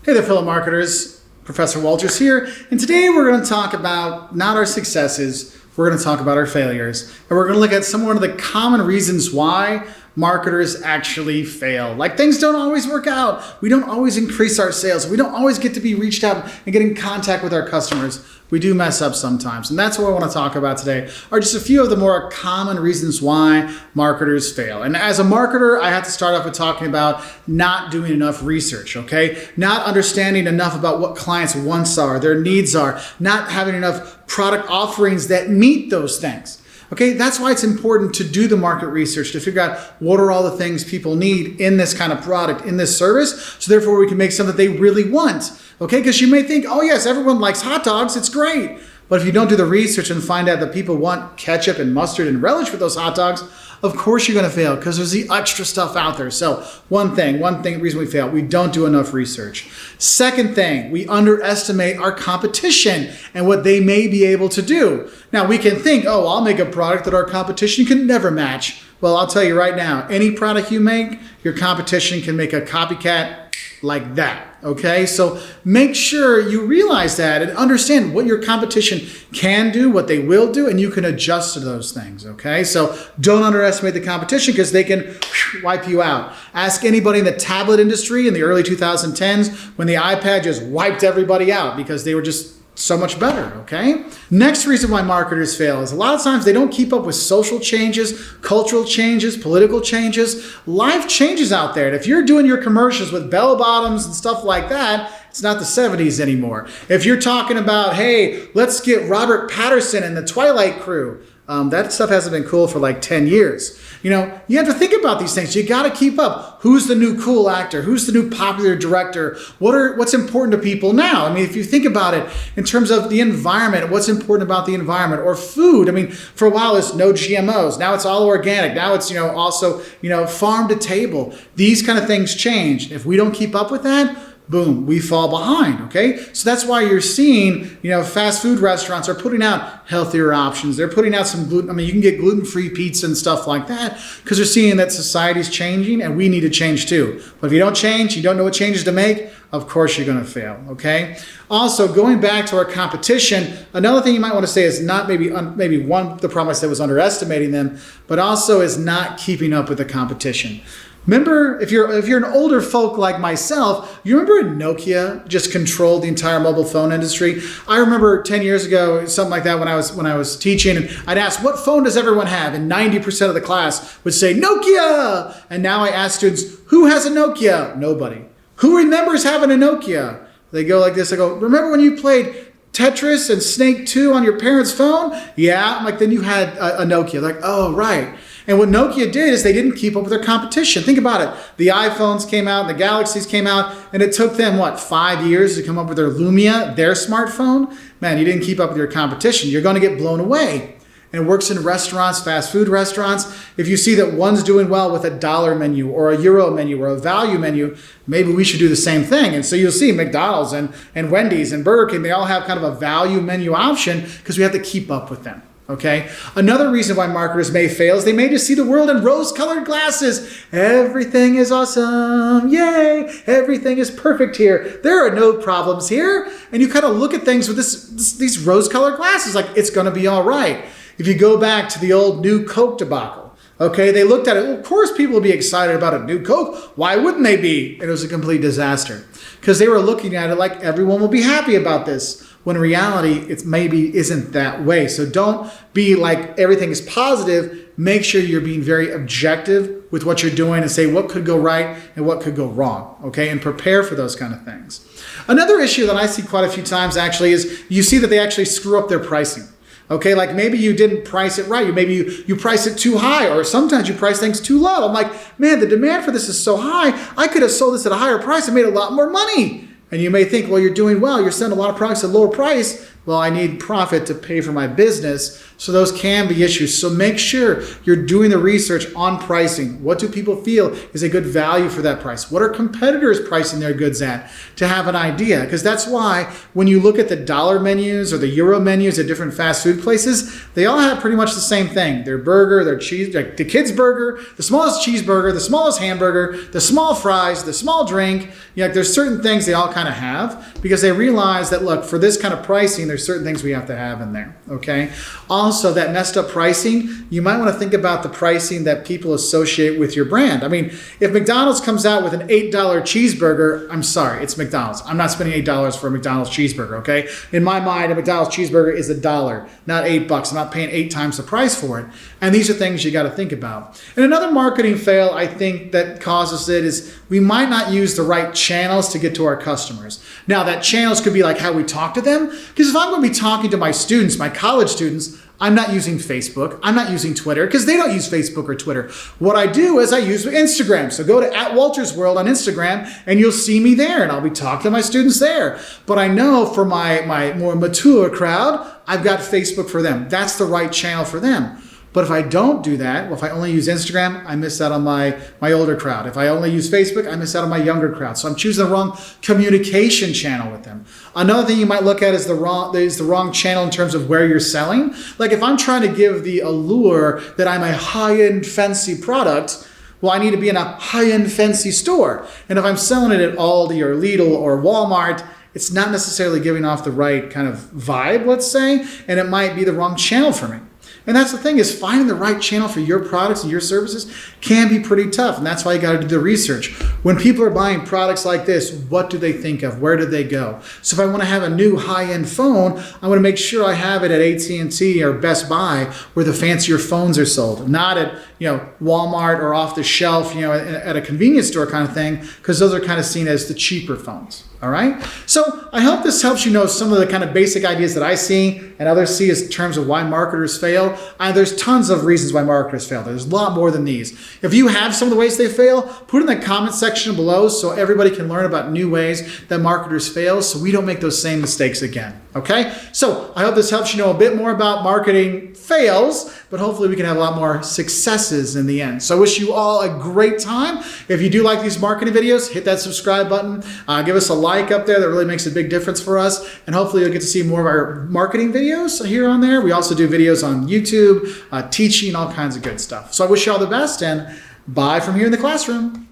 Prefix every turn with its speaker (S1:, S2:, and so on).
S1: Hey there, fellow marketers. Professor Wolters here, and today we're going to talk about not our successes, we're going to talk about our failures. And we're going to look at one of the common reasons why marketers actually fail. Like, things don't always work out. We don't always increase our sales. We don't always get to be reached out and get in contact with our customers. We do mess up sometimes. And that's what I want to talk about today, are just a few of the more common reasons why marketers fail. And as a marketer, I have to start off with talking about not doing enough research, okay? Not understanding enough about what clients' wants are, their needs are, not having enough product offerings that meet those things. Okay, that's why it's important to do the market research, to figure out what are all the things people need in this kind of product, in this service, so therefore we can make something that they really want. Okay, because you may think, oh yes, everyone likes hot dogs, it's great. But if you don't do the research and find out that people want ketchup and mustard and relish with those hot dogs, of course you're going to fail, because there's the extra stuff out there. So one reason we fail, we don't do enough research. Second thing, we underestimate our competition and what they may be able to do. Now we can think, oh, I'll make a product that our competition can never match. Well, I'll tell you right now, any product you make, your competition can make a copycat like that, okay? So make sure you realize that and understand what your competition can do, what they will do, and you can adjust to those things, okay? So don't underestimate the competition, because they can wipe you out. Ask anybody in the tablet industry in the early 2010s when the iPad just wiped everybody out because they were just so much better, okay? Next reason why marketers fail is a lot of times they don't keep up with social changes, cultural changes, political changes. Life changes out there. And if you're doing your commercials with bell bottoms and stuff like that, it's not the 70s anymore. If you're talking about, hey, let's get Robert Pattinson and the Twilight crew, that stuff hasn't been cool for like 10 years. You know, you have to think about these things. You got to keep up. Who's the new cool actor? Who's the new popular director? What's important to people now? I mean, if you think about it in terms of the environment, what's important about the environment, or food. I mean, for a while it's no GMOs. Now it's all organic. Now it's, also, farm to table. These kind of things change. If we don't keep up with that, boom, we fall behind, okay? So that's why you're seeing, fast food restaurants are putting out healthier options. They're putting out some gluten. I mean, you can get gluten-free pizza and stuff like that, because they're seeing that society's changing and we need to change too. But if you don't change, you don't know what changes to make, of course you're going to fail, okay? Also, going back to our competition, another thing you might want to say is not the problem I said was underestimating them, but also is not keeping up with the competition. Remember, if you're an older folk like myself, you remember Nokia just controlled the entire mobile phone industry? I remember 10 years ago, something like that, when I was teaching, and I'd ask, what phone does everyone have? And 90% of the class would say, Nokia! And now I ask students, who has a Nokia? Nobody. Who remembers having a Nokia? They go like this, I go, remember when you played Tetris and Snake 2 on your parents' phone? Yeah, I'm like, then you had a Nokia. Like, oh, right. And what Nokia did is they didn't keep up with their competition. Think about it. The iPhones came out, and the Galaxies came out, and it took them, 5 years to come up with their Lumia, their smartphone? Man, you didn't keep up with your competition. You're going to get blown away. And it works in restaurants, fast food restaurants. If you see that one's doing well with a dollar menu or a euro menu or a value menu, maybe we should do the same thing. And so you'll see McDonald's and Wendy's and Burger King, they all have kind of a value menu option because we have to keep up with them. Okay. Another reason why marketers may fail is they may just see the world in rose-colored glasses. Everything is awesome. Yay. Everything is perfect here. There are no problems here. And you kind of look at things with these rose-colored glasses like it's going to be all right. If you go back to the old new Coke debacle, okay, they looked at it. Well, of course people will be excited about a new Coke. Why wouldn't they be? And it was a complete disaster because they were looking at it like everyone will be happy about this. When in reality, it maybe isn't that way. So don't be like everything is positive. Make sure you're being very objective with what you're doing and say what could go right and what could go wrong, okay? And prepare for those kind of things. Another issue that I see quite a few times actually is you see that they actually screw up their pricing. Okay, like maybe you didn't price it right. Maybe you price it too high, or sometimes you price things too low. I'm like, man, the demand for this is so high. I could have sold this at a higher price and made a lot more money. And you may think, well, you're doing well. You're selling a lot of products at a lower price. Well, I need profit to pay for my business. So those can be issues. So make sure you're doing the research on pricing. What do people feel is a good value for that price? What are competitors pricing their goods at, to have an idea? Because that's why when you look at the dollar menus or the euro menus at different fast food places, they all have pretty much the same thing. Their burger, their cheese, like the kid's burger, the smallest cheeseburger, the smallest hamburger, the small fries, the small drink. There's certain things they all kind of have because they realize that, look, for this kind of pricing, there's certain things we have to have in there, okay? Also, that messed up pricing, you might want to think about the pricing that people associate with your brand. I mean, if McDonald's comes out with an $8 cheeseburger, I'm sorry, it's McDonald's. I'm not spending $8 for a McDonald's cheeseburger, okay? In my mind, a McDonald's cheeseburger is $1, not $8. I'm not paying 8 times the price for it. And these are things you got to think about. And another marketing fail I think that causes it is we might not use the right channels to get to our customers. Now, that channels could be like how we talk to them. Because if I'm going to be talking to my students, my college students, I'm not using Facebook. I'm not using Twitter because they don't use Facebook or Twitter. What I do is I use Instagram. So go to @Wolters World on Instagram and you'll see me there and I'll be talking to my students there. But I know for my more mature crowd, I've got Facebook for them. That's the right channel for them. But if I don't do that, well, if I only use Instagram, I miss out on my older crowd. If I only use Facebook, I miss out on my younger crowd. So I'm choosing the wrong communication channel with them. Another thing you might look at is the wrong channel in terms of where you're selling. Like if I'm trying to give the allure that I'm a high-end fancy product, well, I need to be in a high-end fancy store. And if I'm selling it at Aldi or Lidl or Walmart, it's not necessarily giving off the right kind of vibe, let's say, and it might be the wrong channel for me. And that's the thing, is finding the right channel for your products and your services can be pretty tough. And that's why you got to do the research. When people are buying products like this, what do they think of? Where do they go? So if I want to have a new high-end phone, I want to make sure I have it at AT&T or Best Buy where the fancier phones are sold, not at Walmart or off the shelf, at a convenience store kind of thing, because those are kind of seen as the cheaper phones. All right. So I hope this helps you know some of the kind of basic ideas that I see and others see in terms of why marketers fail. There's tons of reasons why marketers fail. There's a lot more than these. If you have some of the ways they fail, put it in the comment section below so everybody can learn about new ways that marketers fail so we don't make those same mistakes again. Okay. So I hope this helps you know a bit more about marketing fails, but hopefully we can have a lot more successes in the end. So I wish you all a great time. If you do like these marketing videos, hit that subscribe button. Give us a like up there. That really makes a big difference for us. And hopefully you'll get to see more of our marketing videos here on there. We also do videos on YouTube, teaching, all kinds of good stuff. So I wish you all the best and bye from here in the classroom.